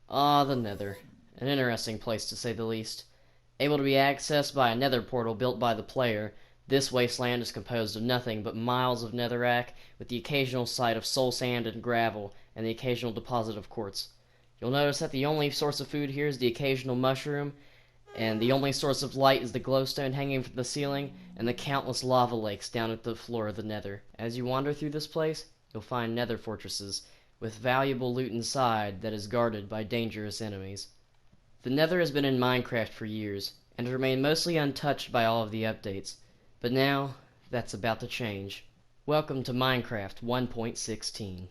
Ah, the Nether. An interesting place to say the least. Able to be accessed by a nether portal built by the player, this wasteland is composed of nothing but miles of netherrack, with the occasional site of soul sand and gravel, and the occasional deposit of quartz. You'll notice that the only source of food here is the occasional mushroom, and the only source of light is the glowstone hanging from the ceiling, and the countless lava lakes down at the floor of the nether. As you wander through this place, you'll find nether fortresses, with valuable loot inside that is guarded by dangerous enemies. The Nether has been in Minecraft for years, and has remained mostly untouched by all of the updates, but now that's about to change. Welcome to Minecraft 1.16.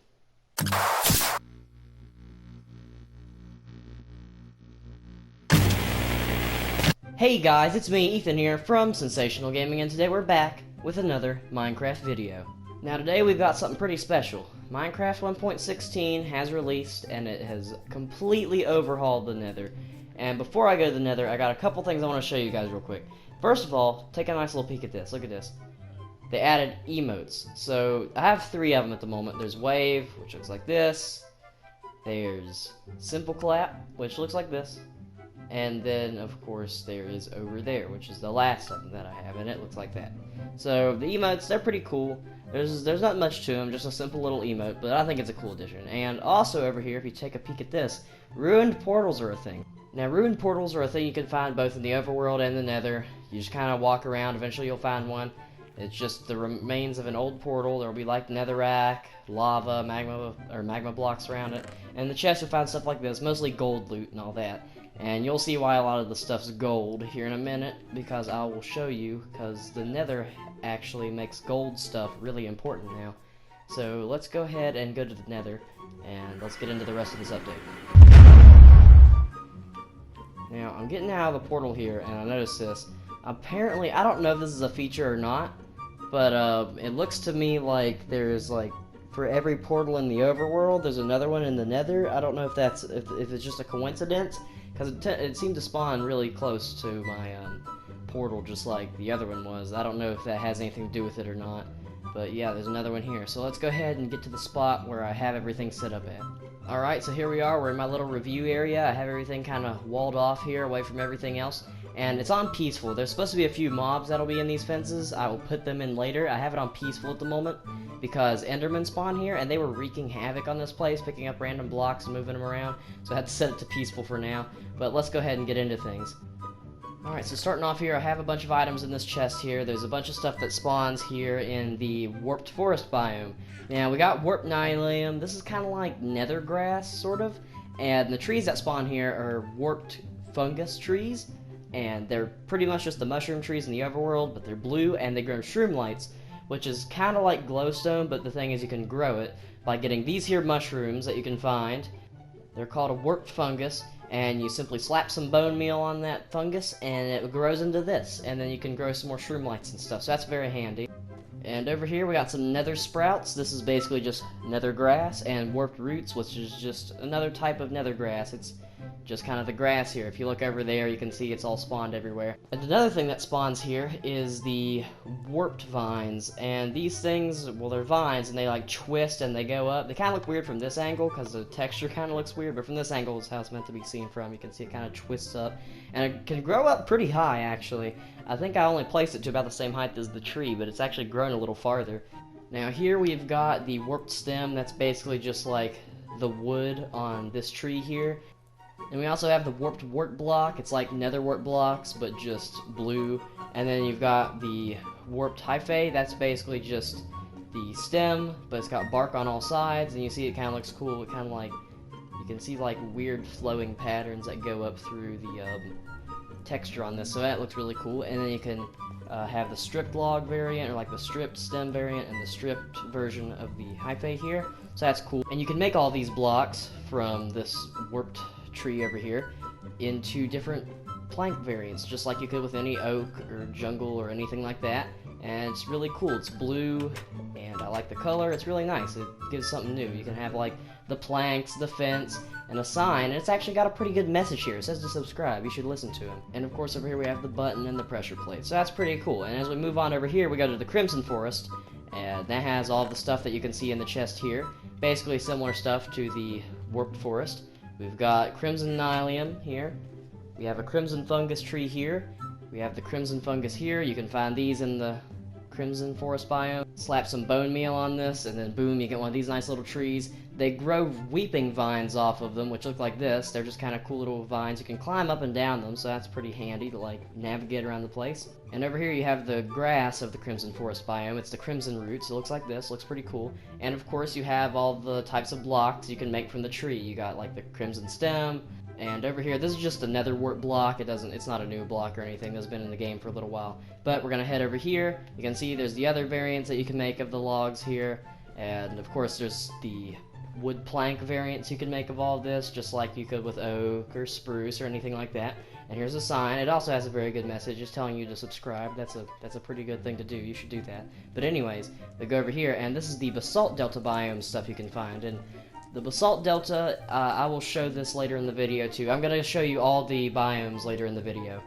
Hey guys, it's me, Ethan here from Sensational Gaming, and today we're back with another Minecraft video. Now today we've got something pretty special. Minecraft 1.16 has released, and it has completely overhauled the Nether. And before I go to the Nether, I got a couple things I want to show you guys real quick. First of all, take a nice little peek at this. Look at this. They added emotes. So I have 3 of them at the moment. There's Wave, which looks like this. There's Simple Clap, which looks like this. And then, of course, there is Over There, which is the last of them that I have, and it looks like that. So the emotes, they're pretty cool. There's not much to them, just a simple little emote, but I think it's a cool addition. And also over here, if you take a peek at this, ruined portals are a thing. Now, ruined portals are a thing you can find both in the overworld and the Nether. You just kind of walk around, eventually you'll find one. It's just the remains of an old portal. There'll be like netherrack, lava, magma blocks around it. And in the chest you'll find stuff like this, mostly gold loot and all that. And you'll see why a lot of the stuff's gold here in a minute, because I will show you, because the Nether actually makes gold stuff really important now. So let's go ahead and go to the Nether, and let's get into the rest of this update. Now, I'm getting out of the portal here, and I noticed this. Apparently, I don't know if this is a feature or not, but it looks to me like there's like, for every portal in the overworld, there's another one in the Nether. I don't know if that's if it's just a coincidence, because it seemed to spawn really close to my portal, just like the other one was. I don't know if that has anything to do with it or not, but yeah, there's another one here. So let's go ahead and get to the spot where I have everything set up at. Alright, so here we are. We're in my little review area. I have everything kind of walled off here, away from everything else. And it's on peaceful. There's supposed to be a few mobs that'll be in these fences. I will put them in later. I have it on peaceful at the moment because Endermen spawn here, and they were wreaking havoc on this place, picking up random blocks and moving them around. So I had to set it to peaceful for now. But let's go ahead and get into things. Alright, so starting off here, I have a bunch of items in this chest here. There's a bunch of stuff that spawns here in the Warped Forest biome. Now, we got Warped Nylium. This is kind of like nether grass, sort of. And the trees that spawn here are Warped Fungus trees. And they're pretty much just the mushroom trees in the overworld, but they're blue, and they grow shroomlights, which is kind of like glowstone, but the thing is you can grow it by getting these here mushrooms that you can find. They're called a warped fungus, and you simply slap some bone meal on that fungus, and it grows into this, and then you can grow some more shroomlights and stuff, so that's very handy. And over here we got some nether sprouts. This is basically just nether grass, and warped roots, which is just another type of nether grass. It's just kind of the grass here. If you look over there, you can see it's all spawned everywhere. And another thing that spawns here is the warped vines. And these things, well, they're vines, and they like twist and they go up. They kind of look weird from this angle because the texture kind of looks weird, but from this angle is how it's meant to be seen from. You can see it kind of twists up, and it can grow up pretty high, actually. I think I only placed it to about the same height as the tree, but it's actually grown a little farther. Now here we've got the warped stem. That's basically just like the wood on this tree here. And we also have the warped wart block. It's like nether wart blocks, but just blue. And then you've got the warped hyphae. That's basically just the stem, but it's got bark on all sides. And you see it kind of looks cool. It kind of like, you can see like weird flowing patterns that go up through the texture on this. So that looks really cool. And then you can have the stripped log variant, or like the stripped stem variant, and the stripped version of the hyphae here. So that's cool. And you can make all these blocks from this warped tree over here into different plank variants, just like you could with any oak or jungle or anything like that. And it's really cool. It's blue, and I like the color. It's really nice. It gives something new. You can have like the planks, the fence, and a sign, and it's actually got a pretty good message here. It says to subscribe. You should listen to it. And of course over here we have the button and the pressure plate. So that's pretty cool. And as we move on over here, we go to the Crimson Forest, and that has all the stuff that you can see in the chest here. Basically similar stuff to the Warped Forest. We've got crimson nylium here. We have a crimson fungus tree here. We have the crimson fungus here. You can find these in the crimson forest biome. Slap some bone meal on this, and then boom, you get one of these nice little trees. They grow weeping vines off of them, which look like this. They're just kind of cool little vines. You can climb up and down them, so that's pretty handy to like navigate around the place. And over here you have the grass of the crimson forest biome. It's the crimson roots. It looks like this. Looks pretty cool. And of course you have all the types of blocks you can make from the tree. You got like the crimson stem. And over here, this is just a nether wart block. It's not a new block or anything. That's been in the game for a little while. But we're gonna head over here. You can see there's the other variants that you can make of the logs here. And of course there's the wood plank variants you can make of all this, just like you could with oak or spruce or anything like that. And here's a sign. It also has a very good message, just telling you to subscribe. That's a pretty good thing to do. You should do that. But anyways, we go over here, and this is the basalt delta biome stuff you can find. And the basalt delta, I will show this later in the video too. I'm gonna show you all the biomes later in the video.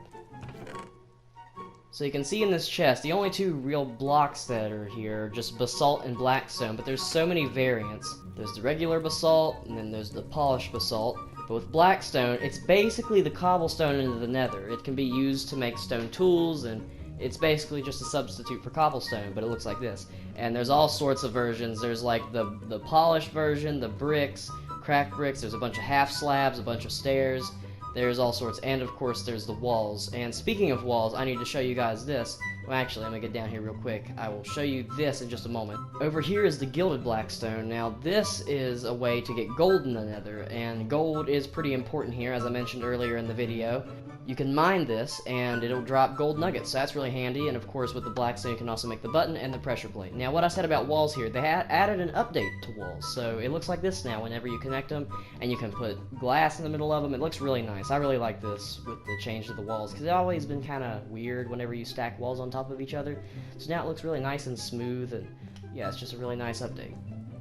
So you can see in this chest, the only two real blocks that are here are just basalt and blackstone, but there's so many variants. There's the regular basalt, and then there's the polished basalt. But with blackstone, it's basically the cobblestone into the nether. It can be used to make stone tools, and it's basically just a substitute for cobblestone, but it looks like this. And there's all sorts of versions. There's like the polished version, the bricks, cracked bricks, there's a bunch of half slabs, a bunch of stairs. There's all sorts, and of course there's the walls. And speaking of walls, I need to show you guys this. Well, actually, I'm gonna get down here real quick. I will show you this in just a moment. Over here is the gilded blackstone. Now, this is a way to get gold in the nether, and gold is pretty important here, as I mentioned earlier in the video. You can mine this, and it'll drop gold nuggets, so that's really handy. And of course, with the blackstone, you can also make the button and the pressure plate. Now, what I said about walls here, they added an update to walls, so it looks like this now whenever you connect them, and you can put glass in the middle of them. It looks really nice. I really like this with the change to the walls, because it's always been kind of weird whenever you stack walls on top of each other. So now it looks really nice and smooth, and yeah, it's just a really nice update.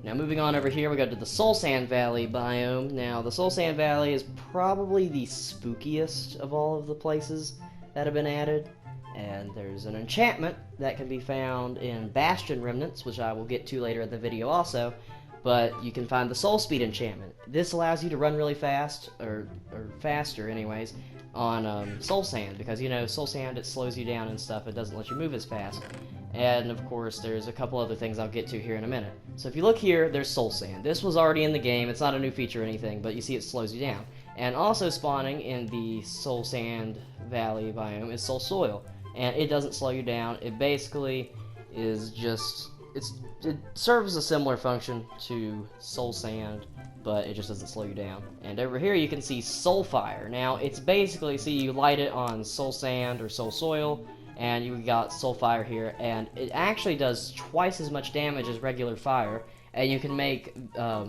Now moving on over here, we go to the Soul Sand Valley biome. Now the Soul Sand Valley is probably the spookiest of all of the places that have been added. And there's an enchantment that can be found in Bastion Remnants, which I will get to later in the video also. But you can find the Soul Speed enchantment. This allows you to run really fast, or faster anyways, on Soul Sand, because you know, Soul Sand, it slows you down and stuff, it doesn't let you move as fast. And of course, there's a couple other things I'll get to here in a minute. So if you look here, there's Soul Sand. This was already in the game, it's not a new feature or anything, but you see it slows you down. And also spawning in the Soul Sand Valley biome is Soul Soil. And it doesn't slow you down, it basically is just, it serves a similar function to Soul Sand, but it just doesn't slow you down. And over here you can see Soul Fire. Now it's basically, see, you light it on Soul Sand or Soul Soil, and you got Soul Fire here, and it actually does twice as much damage as regular fire, and you can make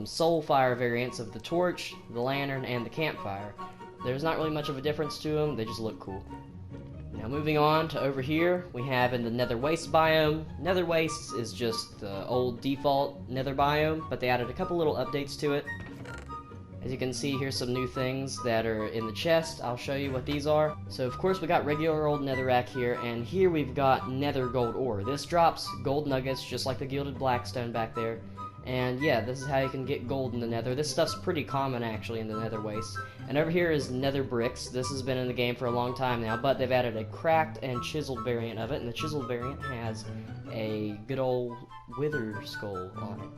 Soul Fire variants of the torch, the lantern, and the campfire. There's not really much of a difference to them, they just look cool. Now moving on to over here, we have in the Nether Waste biome. Nether Waste is just the old default Nether biome, but they added a couple little updates to it. As you can see, here's some new things that are in the chest. I'll show you what these are. So of course we got regular old netherrack here, and here we've got nether gold ore. This drops gold nuggets just like the gilded blackstone back there. And yeah, this is how you can get gold in the nether. This stuff's pretty common actually in the nether waste. And over here is nether bricks. This has been in the game for a long time now, but they've added a cracked and chiseled variant of it, and the chiseled variant has a good old withered skull on it.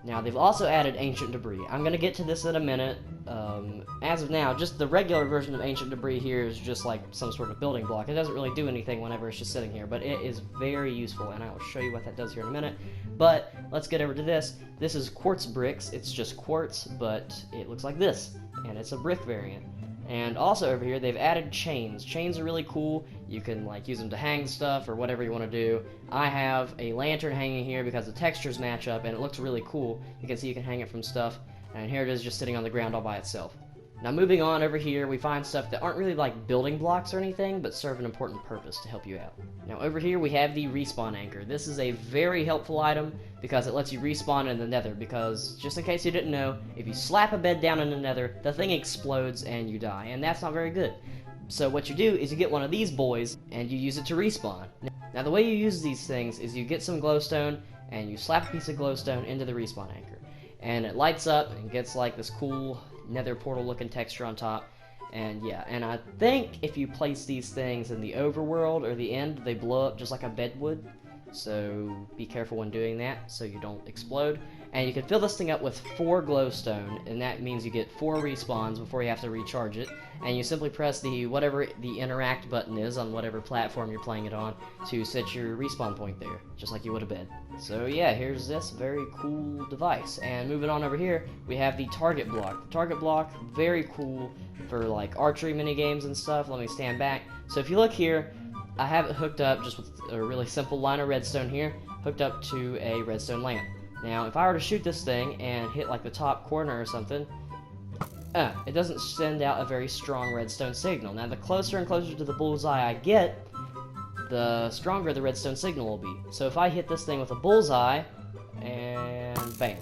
Now, they've also added ancient debris. I'm going to get to this in a minute. As of now, just the regular version of ancient debris here is just like some sort of building block. It doesn't really do anything whenever it's just sitting here, but it is very useful, and I will show you what that does here in a minute. But let's get over to this. This is quartz bricks. It's just quartz, but it looks like this, and it's a brick variant. And also over here, they've added chains. Chains are really cool. You can like use them to hang stuff or whatever you want to do. I have a lantern hanging here because the textures match up and it looks really cool. You can see you can hang it from stuff. And here it is just sitting on the ground all by itself. Now moving on over here, we find stuff that aren't really like building blocks or anything, but serve an important purpose to help you out. Now over here we have the respawn anchor. This is a very helpful item because it lets you respawn in the nether, because just in case you didn't know, if you slap a bed down in the nether, the thing explodes and you die, and that's not very good. So what you do is you get one of these boys and you use it to respawn. Now the way you use these things is you get some glowstone and you slap a piece of glowstone into the respawn anchor, and it lights up and gets like this cool nether portal looking texture on top. And yeah, and I think if you place these things in the overworld or the end, they blow up just like a bed would. So be careful when doing that so you don't explode. And you can fill this thing up with 4 glowstone, and that means you get 4 respawns before you have to recharge it. And you simply press the whatever the interact button is on whatever platform you're playing it on to set your respawn point there, just like you would a bed. So yeah, here's this very cool device. And moving on over here, we have the target block. The target block, very cool for like archery mini games and stuff. Let me stand back. So if you look here, I have it hooked up just with a really simple line of redstone here, hooked up to a redstone lamp. Now, if I were to shoot this thing and hit like the top corner or something, it doesn't send out a very strong redstone signal. Now, the closer and closer to the bullseye I get, the stronger the redstone signal will be. So if I hit this thing with a bullseye, and bam,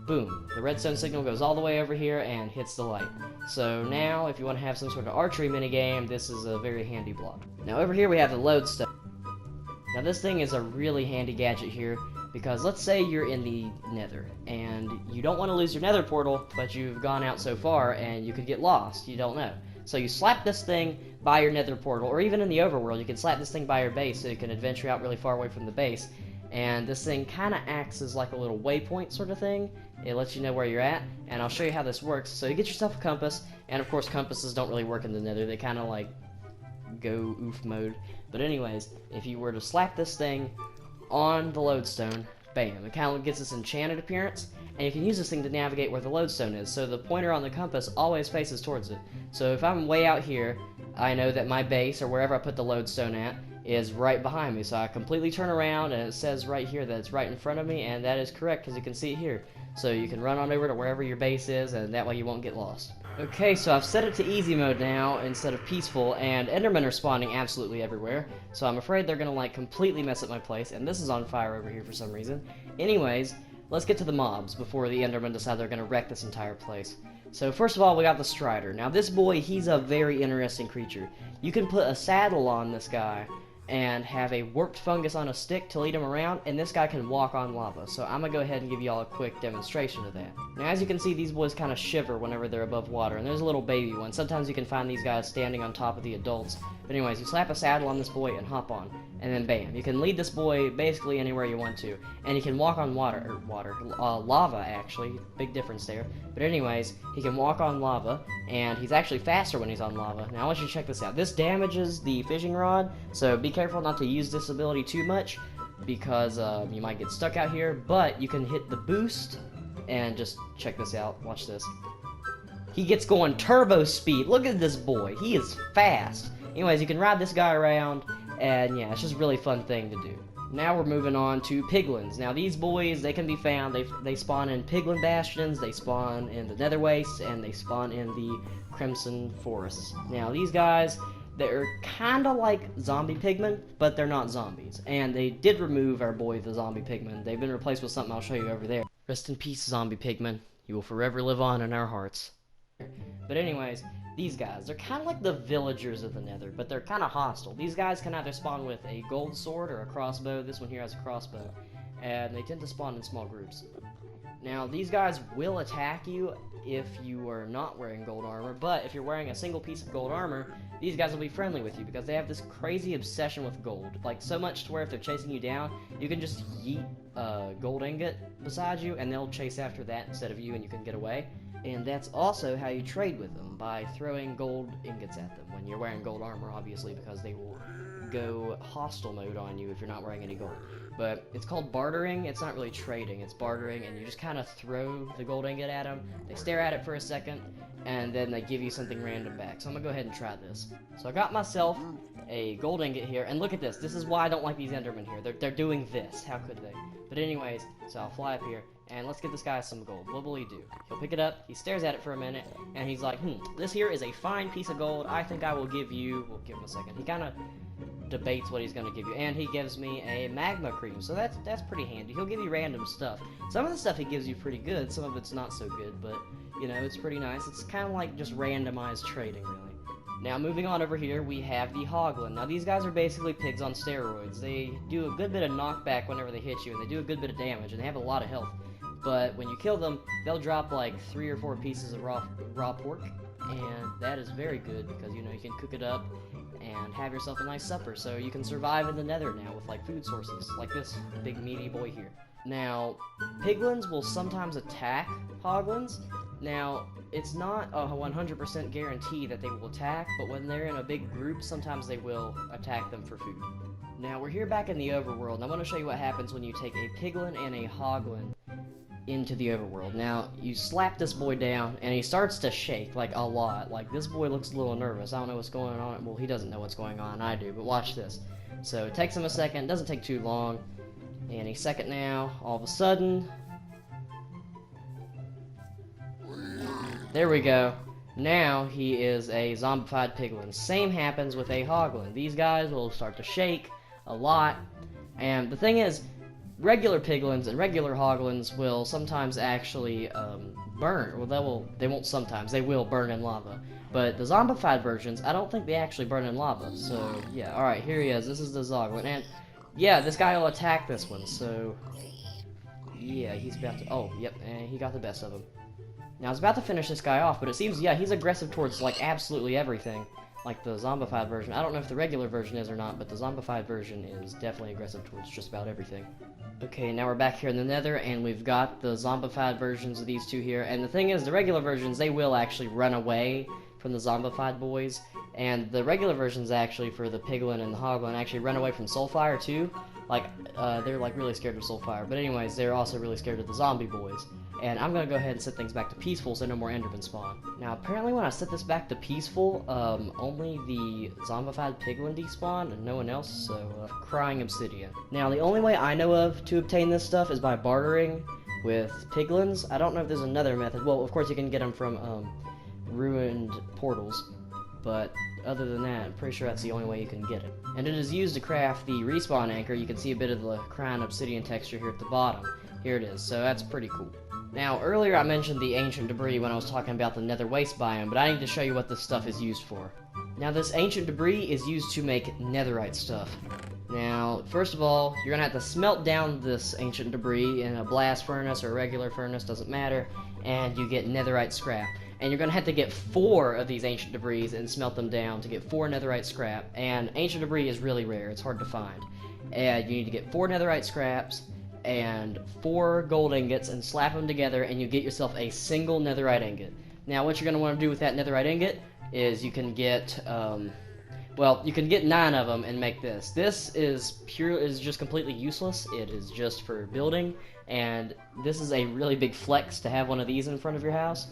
boom, the redstone signal goes all the way over here and hits the light. So now, if you want to have some sort of archery minigame, this is a very handy block. Now over here we have the lodestone. Now this thing is a really handy gadget here, because let's say you're in the nether, and you don't want to lose your nether portal, but you've gone out so far, and you could get lost, you don't know. So you slap this thing by your nether portal, or even in the overworld, you can slap this thing by your base so you can adventure out really far away from the base. And this thing kind of acts as like a little waypoint sort of thing. It lets you know where you're at, and I'll show you how this works. So you get yourself a compass, and of course compasses don't really work in the nether, they kind of like go oof mode. But anyways, if you were to slap this thing on the lodestone, bam, it kind of gets this enchanted appearance, and you can use this thing to navigate where the lodestone is, so the pointer on the compass always faces towards it. So if I'm way out here, I know that my base, or wherever I put the lodestone at, is right behind me, so I completely turn around, and it says right here that it's right in front of me, and that is correct, because you can see it here. So you can run on over to wherever your base is, and that way you won't get lost. Okay, so I've set it to easy mode now instead of peaceful, and Endermen are spawning absolutely everywhere, so I'm afraid they're gonna like completely mess up my place, and this is on fire over here for some reason. Anyways, let's get to the mobs before the Endermen decide they're gonna wreck this entire place. So first of all, we got the Strider. Now this boy, he's a very interesting creature. You can put a saddle on this guy and have a warped fungus on a stick to lead him around, and this guy can walk on lava. So I'm gonna go ahead and give y'all a quick demonstration of that. Now as you can see, these boys kind of shiver whenever they're above water, and there's a little baby one. Sometimes you can find these guys standing on top of the adults. But anyways, you slap a saddle on this boy and hop on, and then bam, you can lead this boy basically anywhere you want to, and he can walk on lava actually, big difference there. But anyways, he can walk on lava, and he's actually faster when he's on lava. Now I want you to check this out. This damages the fishing rod, so be careful not to use this ability too much, because you might get stuck out here, but you can hit the boost, and just check this out, watch this. He gets going turbo speed. Look at this boy, he is fast. Anyways, you can ride this guy around, and yeah, it's just a really fun thing to do. Now we're moving on to piglins. Now these boys, they can be found, they spawn in piglin bastions, they spawn in the nether wastes, and they spawn in the crimson forests. Now these guys, they're kinda like zombie pigmen, but they're not zombies. And they did remove our boy the zombie pigmen. They've been replaced with something I'll show you over there. Rest in peace, zombie pigmen. You will forever live on in our hearts. But anyways, these guys, they're kind of like the villagers of the nether, but they're kind of hostile. These guys can either spawn with a gold sword or a crossbow. This one here has a crossbow, and they tend to spawn in small groups. Now, these guys will attack you if you are not wearing gold armor, but if you're wearing a single piece of gold armor, these guys will be friendly with you because they have this crazy obsession with gold. Like, so much to where if they're chasing you down, you can just yeet a gold ingot beside you, and they'll chase after that instead of you, and you can get away. And that's also how you trade with them, by throwing gold ingots at them when you're wearing gold armor, obviously, because they will go hostile mode on you if you're not wearing any gold. But it's called bartering. It's not really trading, it's bartering, and you just kind of throw the gold ingot at them. They stare at it for a second, and then they give you something random back. So I'm gonna go ahead and try this. So I got myself a gold ingot here, and look at this. This is why I don't like these Endermen here. They're doing this. How could they? But anyways, so I'll fly up here, and let's get this guy some gold. What will he do? He'll pick it up, he stares at it for a minute, and he's like, this here is a fine piece of gold. I think I will give you... We'll give him a second. He kind of debates what he's going to give you, and he gives me a magma cream, so that's pretty handy. He'll give you random stuff. Some of the stuff he gives you pretty good, some of it's not so good, but, you know, it's pretty nice. It's kind of like just randomized trading, really. Now, moving on over here, we have the Hoglin. Now, these guys are basically pigs on steroids. They do a good bit of knockback whenever they hit you, and they do a good bit of damage, and they have a lot of health. but when you kill them, they'll drop like 3 or 4 pieces of raw pork, and that is very good because you can cook it up and have yourself a nice supper. So you can survive in the Nether now with like food sources like this big meaty boy here. Now, piglins will sometimes attack hoglins. Now, it's not a 100% guarantee that they will attack, but when they're in a big group, sometimes they will attack them for food. Now, we're here back in the overworld, and I'm going to show you what happens when you take a piglin and a hoglin into the overworld. Now, you slap this boy down, and he starts to shake, like, a lot. Like, this boy looks a little nervous. I don't know what's going on. Well, he doesn't know what's going on. I do, but watch this. So, it takes him a second. Doesn't take too long. Any second now, all of a sudden, there we go. Now he is a zombified piglin. Same happens with a hoglin. These guys will start to shake a lot, and the thing is, regular piglins and regular hoglins will sometimes actually burn. Well, they won't sometimes. They will burn in lava. But the zombified versions, I don't think they actually burn in lava. So yeah, all right, here he is. This is the zoglin, and yeah, this guy will attack this one, so yeah, he's about to, oh, yep, and he got the best of him. Now, I was about to finish this guy off, but it seems, yeah, he's aggressive towards, like, absolutely everything, like the zombified version. I don't know if the regular version is or not, but the zombified version is definitely aggressive towards just about everything. Okay, now we're back here in the Nether, and we've got the zombified versions of these two here, and the thing is, the regular versions, they will actually run away from the zombified boys, and the regular versions actually, for the piglin and the hoglin, actually run away from soulfire too. Like, they're like really scared of soulfire, but anyways, they're also really scared of the zombie boys. And I'm gonna go ahead and set things back to peaceful so no more endermen spawn. Now, apparently when I set this back to peaceful, only the zombified piglin despawn and no one else, so crying obsidian. Now, the only way I know of to obtain this stuff is by bartering with piglins. I don't know if there's another method. Well, of course you can get them from ruined portals, but other than that, I'm pretty sure that's the only way you can get it. And it is used to craft the respawn anchor. You can see a bit of the crying obsidian texture here at the bottom. Here it is, so that's pretty cool. Now, earlier I mentioned the ancient debris when I was talking about the nether waste biome, but I need to show you what this stuff is used for. Now, this ancient debris is used to make netherite stuff. Now, first of all, you're gonna have to smelt down this ancient debris in a blast furnace or a regular furnace, doesn't matter, and you get netherite scrap. And you're gonna have to get 4 of these ancient debris and smelt them down to get 4 netherite scrap. And ancient debris is really rare, it's hard to find. And you need to get 4 netherite scraps and 4 gold ingots and slap them together, and you get yourself a single netherite ingot. Now, what you're gonna want to do with that netherite ingot is you can get, well, you can get 9 of them and make this. This is just completely useless. It is just for building, and this is a really big flex to have one of these in front of your house.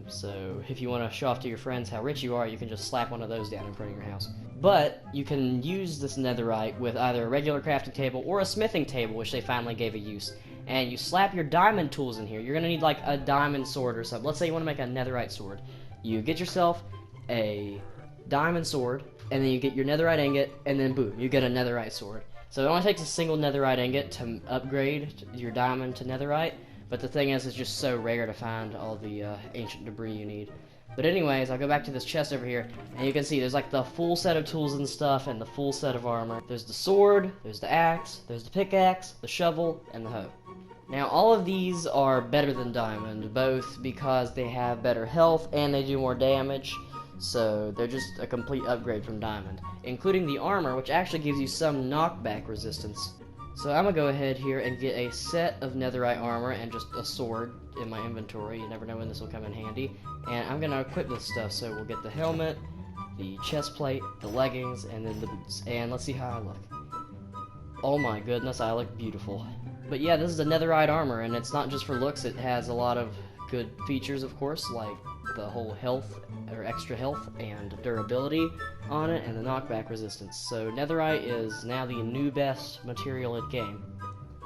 So if you want to show off to your friends how rich you are, you can just slap one of those down in front of your house. But you can use this netherite with either a regular crafting table or a smithing table, which they finally gave a use. And you slap your diamond tools in here. You're going to need like a diamond sword or something. Let's say you want to make a netherite sword. You get yourself a diamond sword, and then you get your netherite ingot, and then boom, you get a netherite sword. So it only takes a single netherite ingot to upgrade your diamond to netherite. But the thing is, it's just so rare to find all the ancient debris you need. But anyways, I'll go back to this chest over here, and you can see there's like the full set of tools and stuff, and the full set of armor. There's the sword, there's the axe, there's the pickaxe, the shovel, and the hoe. Now, all of these are better than diamond, both because they have better health and they do more damage. So they're just a complete upgrade from diamond, including the armor, which actually gives you some knockback resistance. So I'm gonna go ahead here and get a set of netherite armor and just a sword in my inventory. You never know when this will come in handy. And I'm gonna equip this stuff, so we'll get the helmet, the chest plate, the leggings, and then the boots. And let's see how I look. Oh my goodness, I look beautiful. But yeah, this is a netherite armor, and it's not just for looks. It has a lot of good features, of course, like the whole health, or extra health, and durability on it, and the knockback resistance. So netherite is now the new best material in game.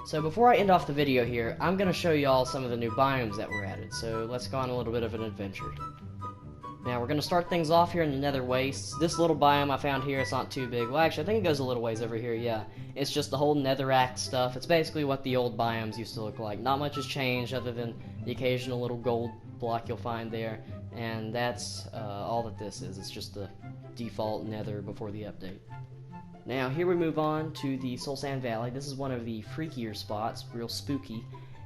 So before I end off the video here, I'm going to show you all some of the new biomes that were added, so let's go on a little bit of an adventure. Now we're going to start things off here in the nether wastes. This little biome I found here, it's not too big. Well, actually, I think it goes a little ways over here, yeah. It's just the whole netherrack stuff. It's basically what the old biomes used to look like. Not much has changed other than the occasional little gold block you'll find there. And that's all that this is. It's just the default nether before the update. Now, here we move on to the Soul Sand Valley. This is one of the freakier spots, real spooky.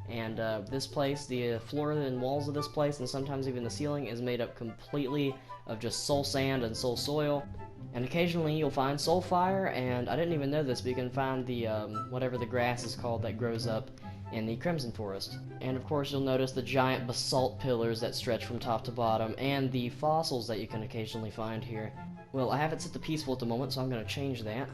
And this place, the floor and walls of this place, and sometimes even the ceiling, is made up completely of just soul sand and soul soil. And occasionally you'll find soul fire, and I didn't even know this, but you can find the, whatever the grass is called that grows up in the Crimson Forest. And of course you'll notice the giant basalt pillars that stretch from top to bottom, and the fossils that you can occasionally find here. Well, I have it set to peaceful at the moment, so I'm going to change that.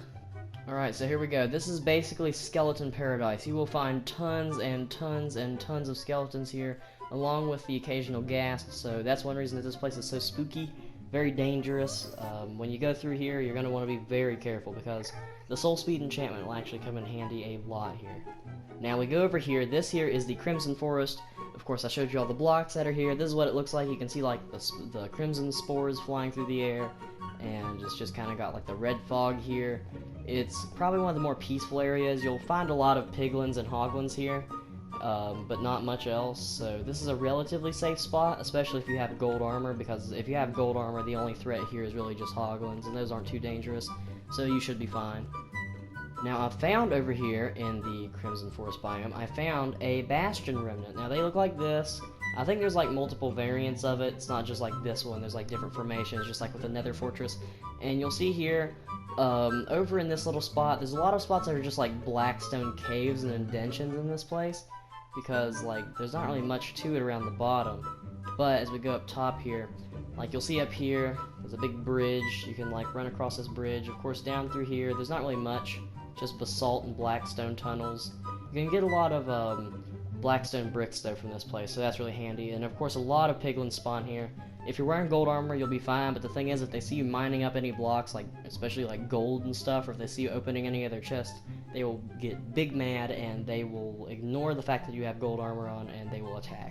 Alright, so here we go. This is basically skeleton paradise. You will find tons and tons and tons of skeletons here, along with the occasional ghasts, so that's one reason that this place is so spooky, very dangerous. When you go through here, you're going to want to be very careful, because the soul speed enchantment will actually come in handy a lot here. Now we go over here. This here is the Crimson Forest. Of course, I showed you all the blocks that are here. This is what it looks like. You can see like the crimson spores flying through the air, and it's just kind of got like the red fog here. It's probably one of the more peaceful areas. You'll find a lot of piglins and hoglins here, but not much else. So this is a relatively safe spot, especially if you have gold armor, because if you have gold armor, the only threat here is really just hoglins, and those aren't too dangerous, so you should be fine. Now, I found over here in the Crimson Forest biome, I found a bastion remnant. Now, they look like this. I think there's like multiple variants of it. It's not just like this one. There's like different formations, just like with the Nether Fortress. And you'll see here, over in this little spot, there's a lot of spots that are just like blackstone caves and indentions in this place, because like there's not really much to it around the bottom. But as we go up top here, like you'll see up here, there's a big bridge. You can like run across this bridge. Of course, down through here, there's not really much, just basalt and blackstone tunnels. You can get a lot of blackstone bricks though from this place, so that's really handy. And of course, a lot of piglins spawn here. If you're wearing gold armor, you'll be fine, but the thing is, if they see you mining up any blocks, like especially like gold and stuff, or if they see you opening any of their chests, they will get big mad, and they will ignore the fact that you have gold armor on, and they will attack.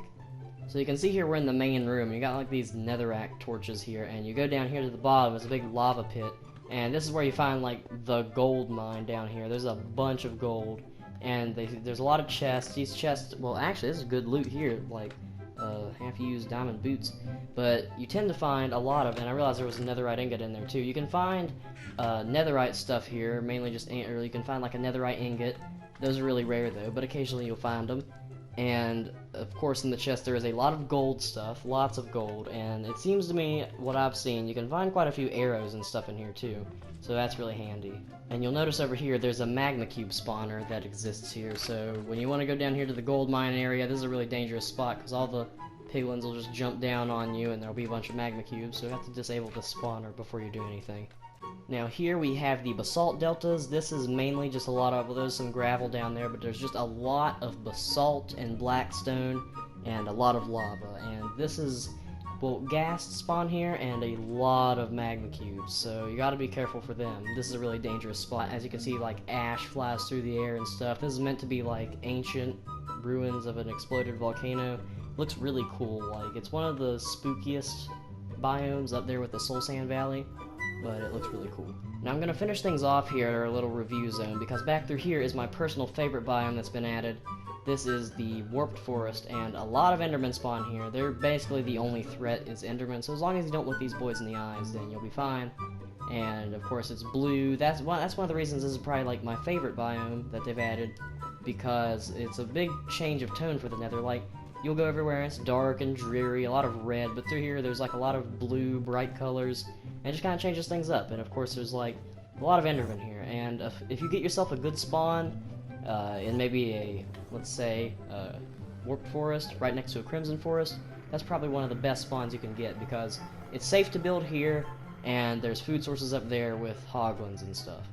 So you can see here we're in the main room. You got like these netherrack torches here, and you go down here to the bottom. It's a big lava pit, and this is where you find like the gold mine down here. There's a bunch of gold, and there's a lot of chests. These chests, well, actually, this is good loot here, like half-used diamond boots. But you tend to find a lot of, and I realized there was a netherite ingot in there too. You can find netherite stuff here, mainly just, or you can find like a netherite ingot. Those are really rare though, but occasionally you'll find them. And of course in the chest there is a lot of gold stuff, lots of gold, and it seems to me, what I've seen, you can find quite a few arrows and stuff in here too, so that's really handy. And you'll notice over here there's a magma cube spawner that exists here, so when you want to go down here to the gold mine area, this is a really dangerous spot because all the piglins will just jump down on you and there'll be a bunch of magma cubes, so you have to disable the spawner before you do anything. Now here we have the basalt deltas. This is mainly just a lot of, well, there's some gravel down there, but there's just a lot of basalt and blackstone and a lot of lava. And this is, well, ghasts spawn here and a lot of magma cubes, so you gotta be careful for them. This is a really dangerous spot. As you can see, like ash flies through the air and stuff. This is meant to be like ancient ruins of an exploded volcano. Looks really cool. Like, it's one of the spookiest biomes up there with the Soul Sand Valley, but it looks really cool. Now I'm going to finish things off here at our little review zone, because back through here is my personal favorite biome that's been added. This is the Warped Forest, and a lot of Endermen spawn here. They're basically the only threat is Endermen, so as long as you don't look these boys in the eyes, then you'll be fine. And of course it's blue. That's one of the reasons this is probably like my favorite biome that they've added, because it's a big change of tone for the Nether. Like, you'll go everywhere and it's dark and dreary, a lot of red, but through here there's like a lot of blue, bright colors, and it just kind of changes things up. And of course there's like a lot of Endermen here, and if you get yourself a good spawn in maybe a, let's say, Warped Forest right next to a Crimson Forest, that's probably one of the best spawns you can get, because it's safe to build here, and there's food sources up there with hoglins and stuff.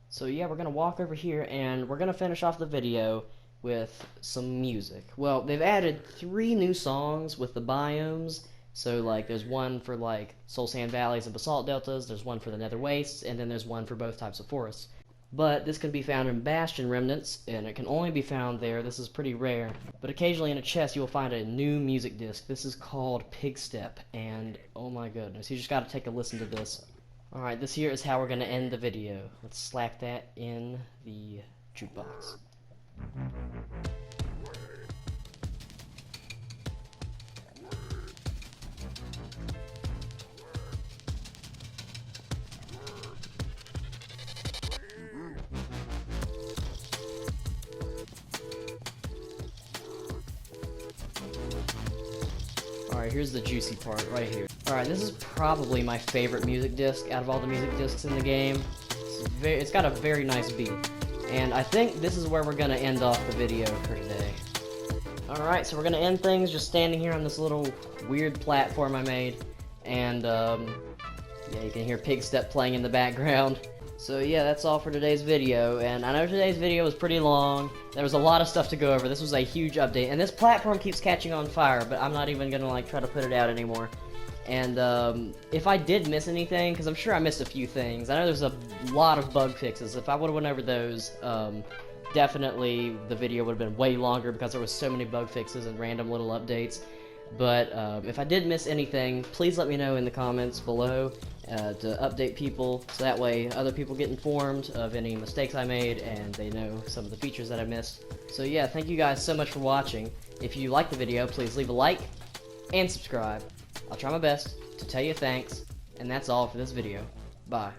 So yeah, we're going to walk over here, and we're going to finish off the video with some music. Well, they've added 3 new songs with the biomes. So like there's one for like Soul Sand Valleys and Basalt Deltas, there's one for the Nether Wastes, and then there's one for both types of forests. But this can be found in Bastion Remnants, and it can only be found there. This is pretty rare. But occasionally in a chest you will find a new music disc. This is called Pigstep, and oh my goodness, you just gotta take a listen to this. Alright, this here is how we're gonna end the video. Let's slap that in the jukebox. Alright, here's the juicy part right here. Alright, this is probably my favorite music disc out of all the music discs in the game. It's got a very nice beat. And I think this is where we're gonna end off the video for today. Alright, so we're gonna end things just standing here on this little weird platform I made. And, yeah, you can hear Pigstep playing in the background. So yeah, that's all for today's video, and I know today's video was pretty long. There was a lot of stuff to go over. This was a huge update, and this platform keeps catching on fire, but I'm not even gonna like try to put it out anymore. And if I did miss anything, because I'm sure I missed a few things, I know there's a lot of bug fixes. If I would have went over those, definitely the video would have been way longer because there was so many bug fixes and random little updates. But if I did miss anything, please let me know in the comments below to update people, so that way other people get informed of any mistakes I made and they know some of the features that I missed. So yeah, thank you guys so much for watching. If you liked the video, please leave a like and subscribe. I'll try my best to tell you thanks, and that's all for this video. Bye.